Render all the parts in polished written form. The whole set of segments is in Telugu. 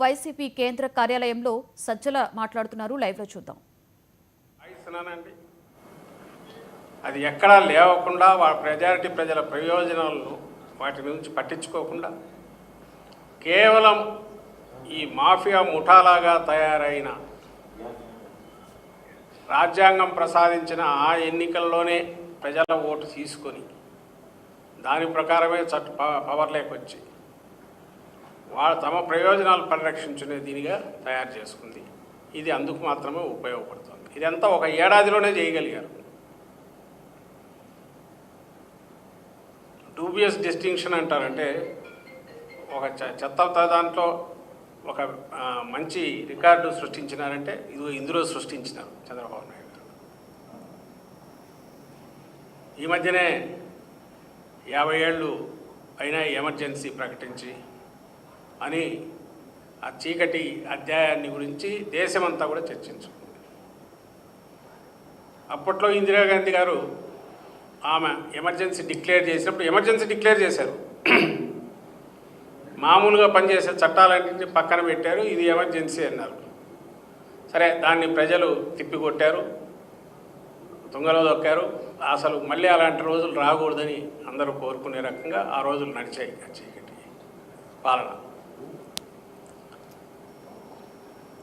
వైసీపీ కేంద్ర కార్యాలయంలో సజ్జల మాట్లాడుతున్నారు. లైవ్ లో చూద్దాం. అది ఎక్కడా లేవకుండా మెజారిటీ ప్రజల ప్రయోజనాలను వాటి నుంచి పట్టించుకోకుండా కేవలం ఈ మాఫియా ముఠాలాగా తయారైన రాజ్యాంగం ప్రసాదించిన ఆ ఎన్నికల్లోనే ప్రజల ఓటు తీసుకొని దాని ప్రకారమే పవర్లోకి వచ్చి వాళ్ళు తమ ప్రయోజనాలు పరిరక్షించుకునే దీనిగా తయారు చేసుకుంది. ఇది అందుకు మాత్రమే ఉపయోగపడుతుంది. ఇదంతా ఒక ఏడాదిలోనే చేయగలిగారు. డూబియస్ డిస్టింక్షన్ అంటారంటే ఒక చెత్త దాంట్లో ఒక మంచి రికార్డు సృష్టించినారంటే ఇందులో సృష్టించినారు చంద్రబాబు నాయుడు గారు. ఈ మధ్యనే 50 ఏళ్ళు అయినా ఎమర్జెన్సీ ప్రకటించి అని ఆ చీకటి అధ్యాయాన్ని గురించి దేశమంతా కూడా చర్చించుకుంది. అప్పట్లో ఇందిరాగాంధీ గారు ఆమె ఎమర్జెన్సీ డిక్లేర్ చేసినప్పుడు ఎమర్జెన్సీ డిక్లేర్ చేశారు. మామూలుగా పనిచేసే చట్టాలన్నింటినీ పక్కన పెట్టారు. ఇది ఎమర్జెన్సీ అన్నారు. సరే, దాన్ని ప్రజలు తిప్పికొట్టారు, తుంగలో దొక్కారు. అసలు మళ్ళీ అలాంటి రోజులు రాకూడదని అందరూ కోరుకునే రకంగా ఆ రోజులు నడిచాయి. చీకటి పాలన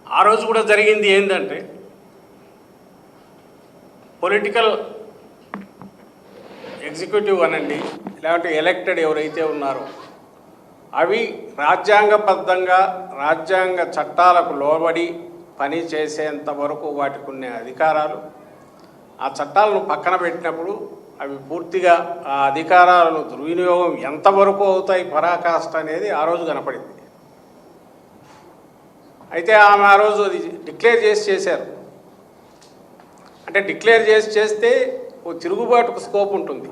ఆ రోజు కూడా జరిగింది ఏంటంటే పొలిటికల్ ఎగ్జిక్యూటివ్ అనండి, లేకపోతే ఎలక్టెడ్ ఎవరైతే ఉన్నారో అవి రాజ్యాంగబద్ధంగా రాజ్యాంగ చట్టాలకు లోబడి పని చేసేంత వరకు వాటికి ఉన్న అధికారాలు, ఆ చట్టాలను పక్కన పెట్టినప్పుడు అవి పూర్తిగా ఆ అధికారాలను దుర్వినియోగం ఎంతవరకు అవుతాయి పరాకాష్ట అనేది ఆ రోజు కనపడింది. అయితే ఆమె ఆ రోజు అది డిక్లేర్ చేశారు. అంటే డిక్లేర్ చేస్తే ఓ తిరుగుబాటుకు స్కోప్ ఉంటుంది.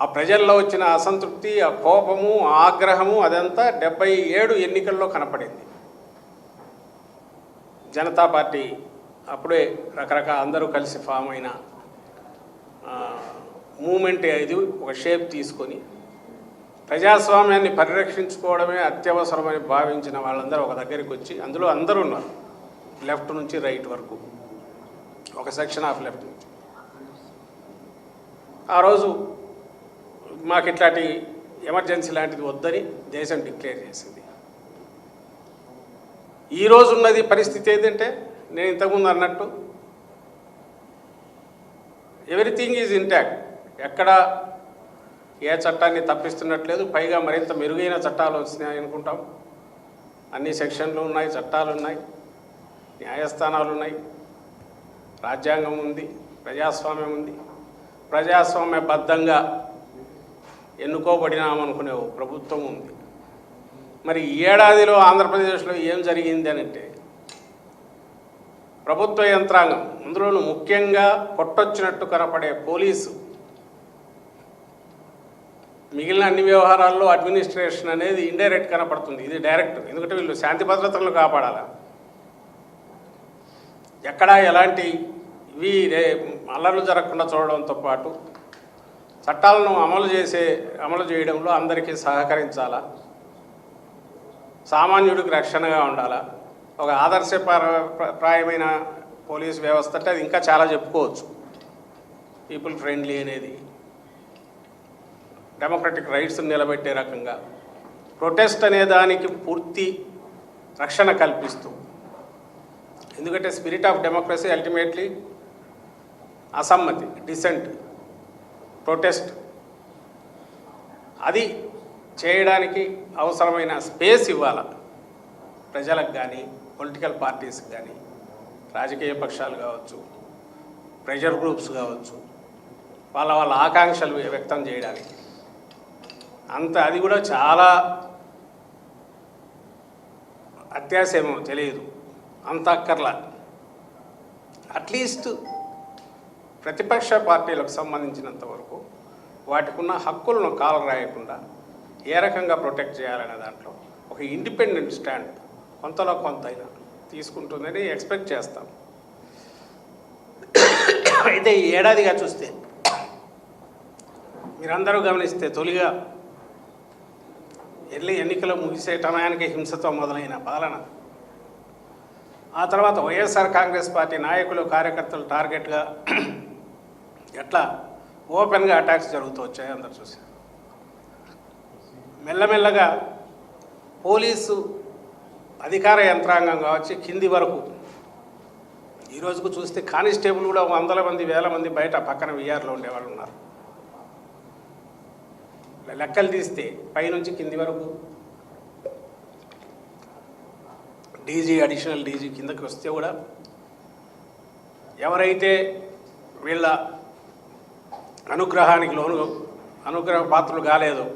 ఆ ప్రజల్లో వచ్చిన అసంతృప్తి, ఆ కోపము, ఆ ఆగ్రహము అదంతా 77 ఎన్నికల్లో కనపడింది. జనతా పార్టీ అప్పుడే రకరకాల అందరూ కలిసి ఫామ్ అయిన మూమెంట్ ఇది ఒక షేప్ తీసుకొని ప్రజాస్వామ్యాన్ని పరిరక్షించుకోవడమే అత్యవసరమని భావించిన వాళ్ళందరూ ఒక దగ్గరికి వచ్చి, అందులో అందరూ ఉన్నారు, లెఫ్ట్ నుంచి రైట్ వరకు, ఒక సెక్షన్ ఆఫ్ లెఫ్ట్ నుంచి. ఆ రోజు మాకు ఇట్లాంటి ఎమర్జెన్సీ లాంటిది వద్దని దేశం డిక్లేర్ చేసింది. ఈరోజు ఉన్నది పరిస్థితి ఏంటంటే, నేను ఇంతకుముందు అన్నట్టు ఎవ్రీథింగ్ ఈజ్ ఇంటాక్ట్. ఎక్కడ ఏ చట్టాన్ని తప్పిస్తున్నట్లేదు. పైగా మరింత మెరుగైన చట్టాలు వచ్చినాయి అనుకుంటాం. అన్ని సెక్షన్లు ఉన్నాయి, చట్టాలు ఉన్నాయి, న్యాయస్థానాలు ఉన్నాయి, రాజ్యాంగం ఉంది, ప్రజాస్వామ్యం ఉంది. ప్రజాస్వామ్యబద్ధంగా ఎన్నుకోబడినామనుకునే ప్రభుత్వం ఉంది. మరి ఈ ఏడాదిలో ఆంధ్రప్రదేశ్లో ఏం జరిగింది అని అంటే, ప్రభుత్వ యంత్రాంగం, అందులోనూ ముఖ్యంగా కొట్టొచ్చినట్టు కనపడే పోలీసు, మిగిలిన అన్ని వ్యవహారాల్లో అడ్మినిస్ట్రేషన్ అనేది ఇండైరెక్ట్ కనపడుతుంది, ఇది డైరెక్ట్. ఎందుకంటే వీళ్ళు శాంతి భద్రతలను కాపాడాలి. ఎక్కడా ఎలాంటి అల్లర్లు జరగకుండా చూడడంతో పాటు చట్టాలను అమలు చేయడంలో అందరికీ సహకరించాలా, సామాన్యుడికి రక్షణగా ఉండాలా. ఒక ఆదర్శప్రాయమైన పోలీస్ వ్యవస్థ అంటే అది ఇంకా చాలా చెప్పుకోవచ్చు. పీపుల్ ఫ్రెండ్లీ అనేది, డెమోక్రటిక్ రైట్స్ నిలబెట్టే రకంగా, ప్రొటెస్ట్ అనే దానికి పూర్తి రక్షణ కల్పిస్తూ, ఎందుకంటే స్పిరిట్ ఆఫ్ డెమోక్రసీ అల్టిమేట్లీ అసమ్మతి, డిసెంట్, ప్రొటెస్ట్, అది చేయడానికి అవసరమైన స్పేస్ ఇవ్వాలి ప్రజలకు కానీ, పొలిటికల్ పార్టీస్కి కానీ, రాజకీయ పక్షాలు కావచ్చు, ప్రెషర్ గ్రూప్స్ కావచ్చు, వాళ్ళ ఆకాంక్షలు వ్యక్తం చేయడానికి. అది కూడా చాలా అత్యాశేమో తెలియదు, అంత అక్కర్లా. అట్లీస్ట్ ప్రతిపక్ష పార్టీలకు సంబంధించినంత వరకు వాటికి ఉన్న హక్కులను కాలరాయకుండా ఏ రకంగా ప్రొటెక్ట్ చేయాలనే దాంట్లో ఒక ఇండిపెండెంట్ స్టాండ్ కొంతలో కొంత అయినా తీసుకుంటుందని ఎక్స్పెక్ట్ చేస్తాం. అయితే ఈ ఏడాదిగా చూస్తే మీరందరూ గమనిస్తే తొలిగా ఎన్నికలు ముగిసే టయానికి హింసతో మొదలైన పాలన, ఆ తర్వాత వైఎస్ఆర్ కాంగ్రెస్ పార్టీ నాయకులు కార్యకర్తలు టార్గెట్గా ఎట్లా ఓపెన్గా అటాక్స్ జరుగుతూ వచ్చాయి అందరు చూశారు. మెల్లమెల్లగా పోలీసు అధికార యంత్రాంగం కావచ్చు కింది వరకు ఈ రోజుకు చూస్తే కానిస్టేబుల్ కూడా వందల మంది వేల మంది బయట పక్కన విఆర్లో ఉండేవాళ్ళు ఉన్నారు. లెక్కలు తీస్తే పైనుంచి కింది వరకు డీజీ అడిషనల్ డీజీ కిందకి వస్తే కూడా ఎవరైతే వీళ్ళ అనుగ్రహానికి అనుగ్రహ పాత్రలు కాలేదో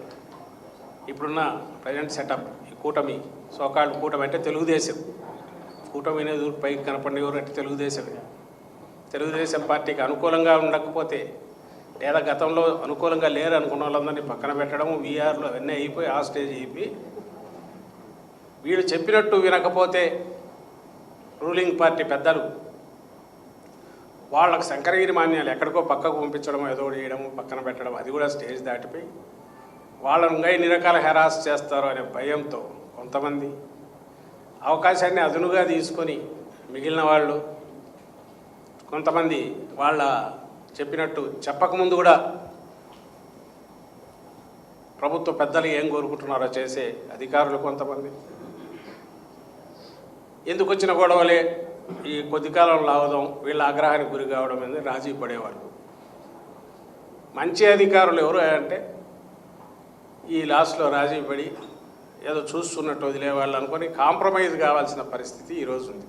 ఇప్పుడున్న ప్రజెంట్ సెటప్ ఈ కూటమి సోకాళ్ళు కూటమి అంటే తెలుగుదేశం కూటమి అనేది పైకి కనపడిన ఎవరు అంటే తెలుగుదేశం పార్టీకి అనుకూలంగా ఉండకపోతే లేదా గతంలో అనుకూలంగా లేరు అనుకున్న వాళ్ళందరినీ పక్కన పెట్టడం వీఆర్లు అవన్నీ అయిపోయి ఆ స్టేజ్ అయిపోయి వీళ్ళు చెప్పినట్టు వినకపోతే రూలింగ్ పార్టీ పెద్దలు వాళ్ళకు శంకరగిరి మాన్యాలు ఎక్కడికో పక్కకు పంపించడం ఏదో చేయడం పక్కన పెట్టడం అది కూడా స్టేజ్ దాటిపోయి వాళ్ళను ఇంకా ఎన్ని రకాల హెరాస్ చేస్తారో అనే భయంతో కొంతమంది అవకాశాన్ని అదునుగా తీసుకొని మిగిలిన వాళ్ళు కొంతమంది వాళ్ళ చెప్పినట్టు చెప్పకముందు కూడా ప్రభుత్వ పెద్దలు ఏం కోరుకుంటున్నారో చేసే అధికారులు కొంతమంది ఎందుకు వచ్చిన గొడవలే ఈ కొద్ది కాలం లావడం వీళ్ళ ఆగ్రహానికి గురి కావడం అనేది రాజీ పడేవాళ్ళు. మంచి అధికారులు ఎవరు అంటే ఈ లాస్ట్లో రాజీ పడి ఏదో చూస్తున్నట్టు వదిలేవాళ్ళు అనుకొని కాంప్రమైజ్ కావాల్సిన పరిస్థితి ఈరోజు ఉంది.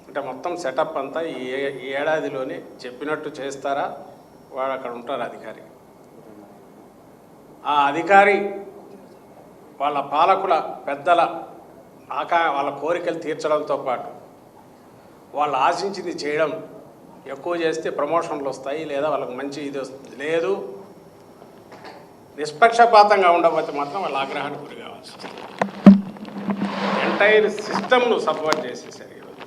అంటే మొత్తం సెటప్ అంతా ఈ ఏడాదిలోనే చెప్పినట్టు చేస్తారా వాడు అక్కడ ఉంటారు అధికారి. ఆ అధికారి వాళ్ళ పాలకుల పెద్దల వాళ్ళ కోరికలు తీర్చడంతో పాటు వాళ్ళు ఆశించింది చేయడం ఎక్కువ చేస్తే ప్రమోషన్లు వస్తాయి లేదా వాళ్ళకి మంచి ఇది వస్తుంది. లేదు నిష్పక్షపాతంగా ఉండకపోతే మాత్రం వాళ్ళ ఆగ్రహానికి గురి కావాల్సి వస్తుంది. ఎంటైర్ సిస్టమ్ను సపోర్ట్ చేసేసారు ఈరోజు.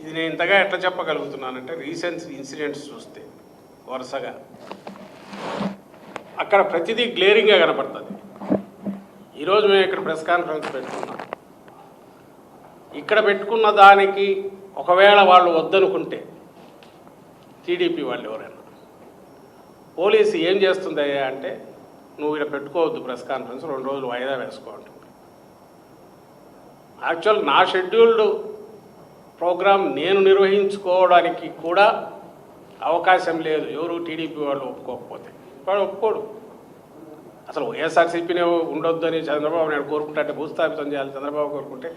ఇది నేను ఇంతగా ఎట్లా చెప్పగలుగుతున్నానంటే రీసెంట్ ఇన్సిడెంట్స్ చూస్తే వరుసగా అక్కడ ప్రతిదీ గ్లేరింగ్గా కనపడుతుంది. ఈరోజు మేము ఇక్కడ ప్రెస్ కాన్ఫరెన్స్ పెట్టుకున్నాం. ఇక్కడ పెట్టుకున్న దానికి ఒకవేళ వాళ్ళు వద్దనుకుంటే టీడీపీ వాళ్ళు ఎవరైనా పోలీసు ఏం చేస్తుందయ్యా అంటే నువ్వు ఇక్కడ పెట్టుకోవద్దు ప్రెస్ కాన్ఫరెన్స్ 2 రోజులు వాయిదా వేసుకోండి. యాక్చువల్ నా షెడ్యూల్డ్ ప్రోగ్రాం నేను నిర్వహించుకోవడానికి కూడా అవకాశం లేదు ఎవరు టీడీపీ వాళ్ళు ఒప్పుకోకపోతే. వాడు ఒప్పుకోడు. అసలు వైఎస్ఆర్సీపీనే ఉండొద్దని చంద్రబాబు నాయుడు కోరుకుంటే భూస్థాపితం చేయాలి చంద్రబాబు కోరుకుంటే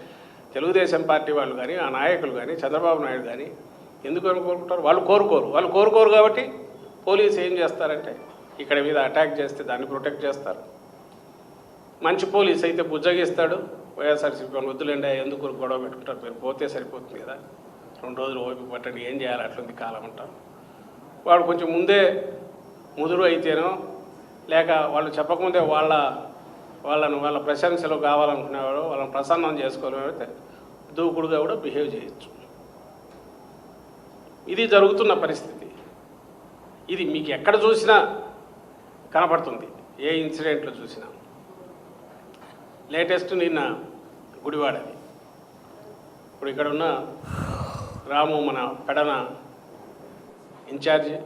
తెలుగుదేశం పార్టీ వాళ్ళు కానీ ఆ నాయకులు కానీ చంద్రబాబు నాయుడు కానీ ఎందుకు కోరుకుంటారు? వాళ్ళు కోరుకోరు కాబట్టి పోలీసు ఏం చేస్తారంటే ఇక్కడ మీద అటాక్ చేస్తే దాన్ని ప్రొటెక్ట్ చేస్తారు. మంచి పోలీస్ అయితే బుజ్జగిస్తాడు. వైఎస్ఆర్సీపీ వాళ్ళు వద్దులేండి ఎందుకు గొడవ పెట్టుకుంటారు మీరు పోతే సరిపోతుంది కదా 2 రోజులు ఓపిక పట్టండి ఏం చేయాలి అట్లుంది కాలం అంటారు. వాడు కొంచెం ముందే ముదురు అయితేనో లేక వాళ్ళు చెప్పకముందే వాళ్ళ ప్రశంసలు కావాలనుకునేవాడు వాళ్ళని ప్రసన్నం చేసుకోవాలంటే దూకుడుగా కూడా బిహేవ్ చేయొచ్చు. ఇది జరుగుతున్న పరిస్థితి. ఇది మీకు ఎక్కడ చూసినా కనపడుతుంది. ఏ ఇన్సిడెంట్లు చూసినా. లేటెస్ట్ నిన్న గుడివాడది. ఇప్పుడు ఇక్కడ ఉన్న రాము మన పెడన ఇన్ఛార్జి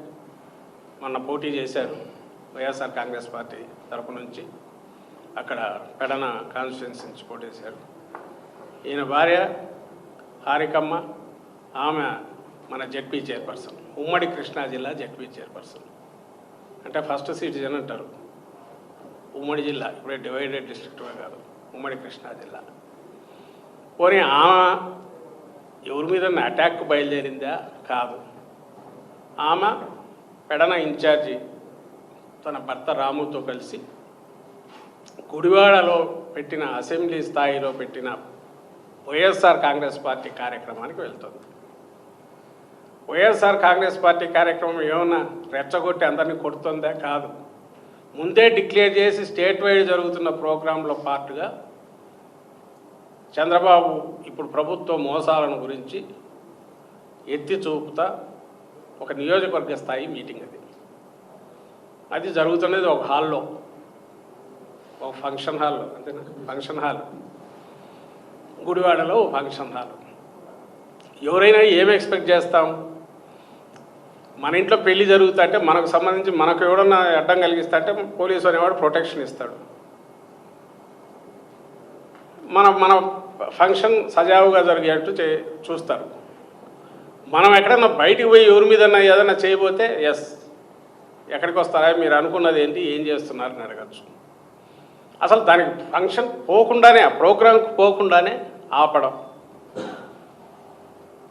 మొన్న పోటీ చేశారు వైఎస్ఆర్ కాంగ్రెస్ పార్టీ తరపు నుంచి. అక్కడ పెడన కాన్స్టిట్యున్సీ నుంచి పోటీ చేశారు. ఈయన భార్య హారికమ్మ ఆమె మన జెడ్పీ చైర్పర్సన్ ఉమ్మడి కృష్ణా జిల్లా జెడ్పీ చైర్పర్సన్. అంటే ఫస్ట్ సిటిజన్ అంటారు ఉమ్మడి జిల్లా. ఇప్పుడే డివైడెడ్ డిస్ట్రిక్ట్గా కాదు ఉమ్మడి కృష్ణా జిల్లా. పోనీ ఆమె ఎవరి మీద అటాక్ బయలుదేరిందా? కాదు. ఆమె పెడన ఇన్ఛార్జి తన భర్త రాముతో కలిసి గుడివాడలో పెట్టిన అసెంబ్లీ స్థాయిలో పెట్టిన వైఎస్ఆర్ కాంగ్రెస్ పార్టీ కార్యక్రమానికి వెళ్తుంది. వైఎస్ఆర్ కాంగ్రెస్ పార్టీ కార్యక్రమం ఏమన్నా రెచ్చగొట్టి అందరినీ కొడుతుందా? కాదు. ముందే డిక్లేర్ చేసి స్టేట్ వైడ్ జరుగుతున్న ప్రోగ్రాంలో పార్ట్గా చంద్రబాబు ఇప్పుడు ప్రభుత్వ మోసాలను గురించి ఎత్తి చూపుతా ఒక నియోజకవర్గ స్థాయి మీటింగ్ అది జరుగుతున్నది ఒక హాల్లో. ఒక ఫంక్షన్ హాల్, అంతేనా, ఫంక్షన్ హాల్, గుడివాడలో ఫంక్షన్ హాల్. ఎవరైనా ఏమి ఎక్స్పెక్ట్ చేస్తాం? మన ఇంట్లో పెళ్లి జరుగుతుంటే మనకు సంబంధించి మనకు ఎవడన్నా అడ్డం కలిగిస్తా అంటే పోలీసు అనేవాడు ప్రొటెక్షన్ ఇస్తాడు. మన ఫంక్షన్ సజావుగా జరిగేట్టు చూస్తారు. మనం ఎక్కడన్నా బయటికి పోయి ఎవరి మీద ఏదన్నా చేయబోతే ఎస్ ఎక్కడికి వస్తారా, మీరు అనుకున్నది ఏంటి, ఏం చేస్తున్నారని అడగచ్చు. అసలు దానికి ఫంక్షన్ పోకుండానే, ఆ ప్రోగ్రాంకి పోకుండానే ఆపడం.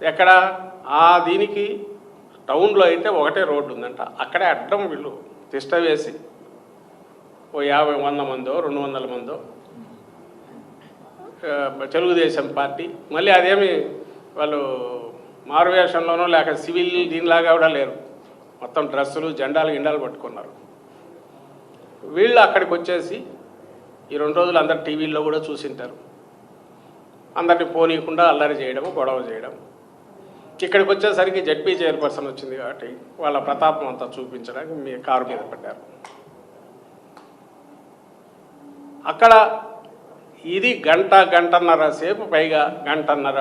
ఎక్కడ దీనికి టౌన్లో అయితే ఒకటే రోడ్డు ఉందంట, అక్కడే అడ్డం వీళ్ళు తిష్ట వేసి ఓ 50-100 మందో 200 మందో తెలుగుదేశం పార్టీ, మళ్ళీ అదేమి వాళ్ళు మారువేషంలోనో లేక సివిల్ దీనిలాగా కూడా లేరు, మొత్తం డ్రెస్సులు జెండాలు పట్టుకున్నారు. వీళ్ళు అక్కడికి వచ్చేసి ఈ 2 రోజులు అందరు టీవీల్లో కూడా చూసింటారు, అందరినీ పోనీయకుండా అల్లరి చేయడం, గొడవ చేయడం. ఇక్కడికి వచ్చేసరికి జడ్పీ చైర్పర్సన్ వచ్చింది కాబట్టి వాళ్ళ ప్రతాపం అంతా చూపించడానికి మీ కారు మీద పడ్డారు. అక్కడ ఇది గంటన్నర సేపు పైగా, గంటన్నర